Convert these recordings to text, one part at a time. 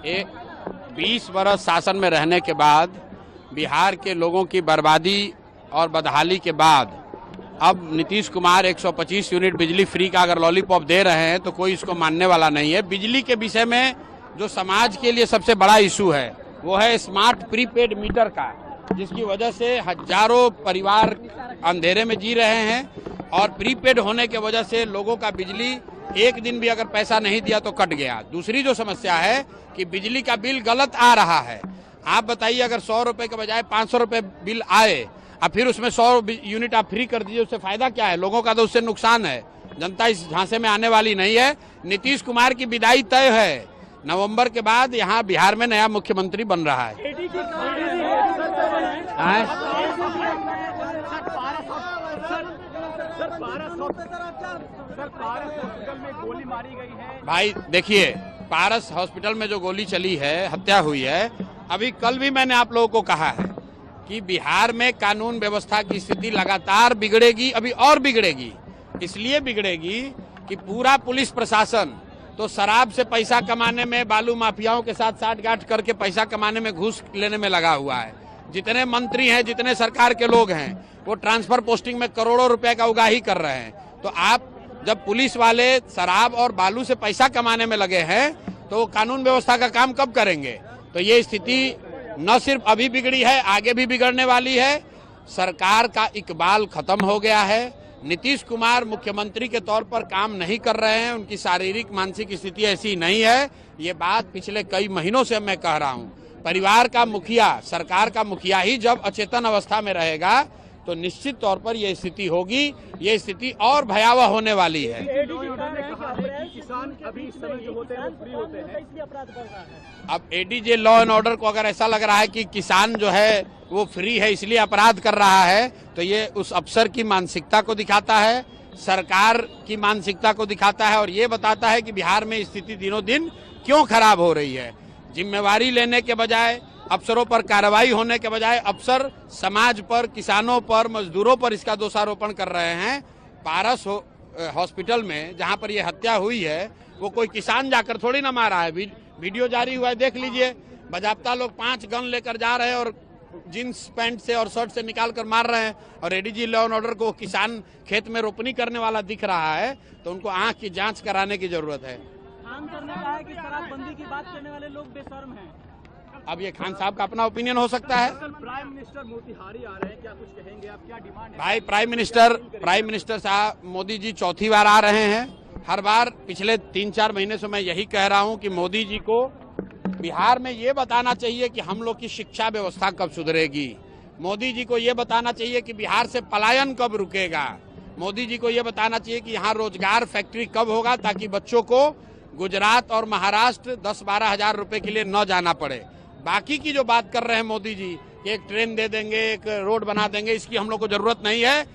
20 बरस शासन में रहने के बाद बिहार के लोगों की बर्बादी और बदहाली के बाद अब नीतीश कुमार 125 यूनिट बिजली फ्री का अगर लॉलीपॉप दे रहे हैं तो कोई इसको मानने वाला नहीं है। बिजली के विषय में जो समाज के लिए सबसे बड़ा इशू है वो है स्मार्ट प्रीपेड मीटर का, जिसकी वजह से हजारों परिवार अंधेरे में जी रहे हैं और प्रीपेड होने के वजह से लोगों का बिजली एक दिन भी अगर पैसा नहीं दिया तो कट गया। दूसरी जो समस्या है कि बिजली का बिल गलत आ रहा है। आप बताइए, अगर 100 रुपए के बजाय 500 रुपए बिल आए और फिर उसमें 100 यूनिट आप फ्री कर दीजिए, उससे फायदा क्या है? लोगों का तो उससे नुकसान है। जनता इस झांसे में आने वाली नहीं है। नीतीश कुमार की विदाई तय है। नवंबर के बाद यहाँ बिहार में नया मुख्यमंत्री बन रहा है। गोली मारी गई है भाई देखिए, पारस हॉस्पिटल में जो गोली चली है, हत्या हुई है, अभी कल भी मैंने आप लोगों को कहा है कि बिहार में कानून व्यवस्था की स्थिति लगातार बिगड़ेगी, अभी और बिगड़ेगी। इसलिए बिगड़ेगी कि पूरा पुलिस प्रशासन तो शराब से पैसा कमाने में, बालू माफियाओं के साथ साठगांठ करके पैसा कमाने में, घूस लेने में लगा हुआ है। जितने मंत्री हैं, जितने सरकार के लोग हैं, वो ट्रांसफर पोस्टिंग में करोड़ों रुपए का उगाही कर रहे हैं। तो आप जब पुलिस वाले शराब और बालू से पैसा कमाने में लगे हैं तो कानून व्यवस्था का काम कब करेंगे? तो ये स्थिति न सिर्फ अभी बिगड़ी है, आगे भी बिगड़ने वाली है। सरकार का इकबाल खत्म हो गया है। नीतीश कुमार मुख्यमंत्री के तौर पर काम नहीं कर रहे हैं। उनकी शारीरिक मानसिक स्थिति ऐसी नहीं है। ये बात पिछले कई महीनों से मैं कह रहा हूँ। परिवार का मुखिया, सरकार का मुखिया ही जब अचेतन अवस्था में रहेगा तो निश्चित तौर पर यह स्थिति होगी। ये स्थिति और भयावह होने वाली है। किसान अभी इस समय जो होते हैं वो फ्री होते हैं, इसलिए अपराध बढ़ रहा है। अब एडीजे लॉ एंड ऑर्डर को अगर ऐसा लग रहा है कि किसान जो है वो फ्री है इसलिए अपराध कर रहा है, तो ये उस अफसर की मानसिकता को दिखाता है, सरकार की मानसिकता को दिखाता है और ये बताता है कि बिहार में स्थिति दिनों दिन क्यों खराब हो रही है। जिम्मेवारी लेने के बजाय, अफसरों पर कार्रवाई होने के बजाय अफसर समाज पर, किसानों पर, मजदूरों पर इसका दोषारोपण कर रहे हैं। पारस हॉस्पिटल में जहां पर यह हत्या हुई है वो कोई किसान जाकर थोड़ी ना मारा है। वीडियो जारी हुआ है, देख लीजिए। बाजाप्ता लोग 5 गन लेकर जा रहे हैं और जींस पैंट से और शर्ट से निकाल कर मार रहे हैं। और एडीजी लॉ एंड ऑर्डर को किसान खेत में रोपनी करने वाला दिख रहा है तो उनको आंख की जांच कराने की जरूरत है। खान सर ने कहा है कि शराबबंदी की बात करने वाले लोग बेशर्म हैं। अब ये खान साहब का अपना ओपिनियन हो सकता है। प्राइम मिनिस्टर मोतिहारी आ रहे हैं, क्या कुछ कहेंगे आप? क्या डिमांड है? भाई प्राइम मिनिस्टर साहब मोदी जी चौथी बार आ रहे हैं। हर बार पिछले 3-4 महीने से मैं यही कह रहा हूं कि मोदी जी को बिहार में ये बताना चाहिए कि हम लोग की शिक्षा व्यवस्था कब सुधरेगी। मोदी जी को ये बताना चाहिए कि बिहार से पलायन कब रुकेगा। मोदी जी को ये बताना चाहिए कि यहाँ रोजगार फैक्ट्री कब होगा ताकि बच्चों को गुजरात और महाराष्ट्र 10-12 हजार रुपए के लिए न जाना पड़े। बाकी की जो बात कर रहे हैं मोदी जी कि एक ट्रेन दे देंगे, एक रोड बना देंगे, इसकी हम लोग को जरूरत नहीं है।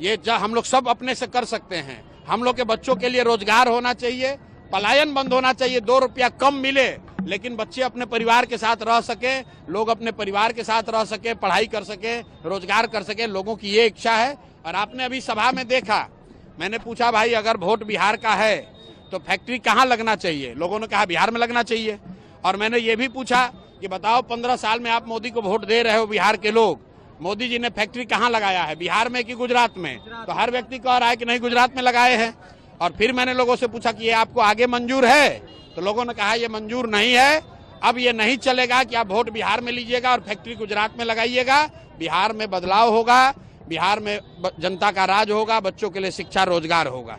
ये हम लोग सब अपने से कर सकते हैं। हम लोग के बच्चों के लिए रोजगार होना चाहिए, पलायन बंद होना चाहिए। 2 रुपया कम मिले लेकिन बच्चे अपने परिवार के साथ रह सके, लोग अपने परिवार के साथ रह सके, पढ़ाई कर सके, रोजगार कर सके। लोगों की ये इच्छा है। और आपने अभी सभा में देखा, मैंने पूछा भाई अगर वोट बिहार का है तो फैक्ट्री कहाँ लगना चाहिए? लोगों ने कहा बिहार में लगना चाहिए। और मैंने ये भी पूछा कि बताओ 15 साल में आप मोदी को वोट दे रहे हो, बिहार के लोग, मोदी जी ने फैक्ट्री कहाँ लगाया है, बिहार में कि गुजरात में? तो हर व्यक्ति कह रहा है कि नहीं गुजरात में लगाए हैं। और फिर मैंने लोगों से पूछा कि ये आपको आगे मंजूर है? तो लोगों ने कहा ये मंजूर नहीं है। अब ये नहीं चलेगा कि आप वोट बिहार में लीजिएगा और फैक्ट्री गुजरात में लगाइएगा। बिहार में बदलाव होगा, बिहार में जनता का राज होगा, बच्चों के लिए शिक्षा, रोजगार होगा।